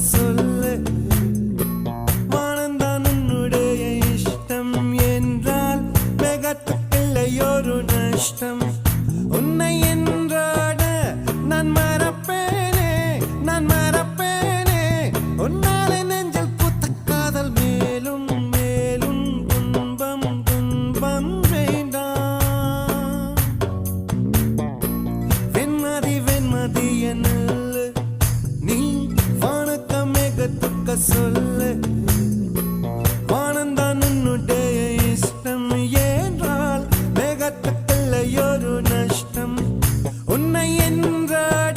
சொல்லு வானந்தான் உன்னுடைய இஷ்டம் என்றால் மேகத்துக்கில்லையொரு நஷ்டம் உன்னை என்றாட நான் மறப்பேனே நான் மறப்பேனே உன்னாலே நெஞ்சில் பூத்த காதல் மேலும் மேலும் துன்பம் துன்பம் வேண்டாம் வெண்மதி வெண்மதி என்ன நீ வானக்க மேகத்துக்க சொல்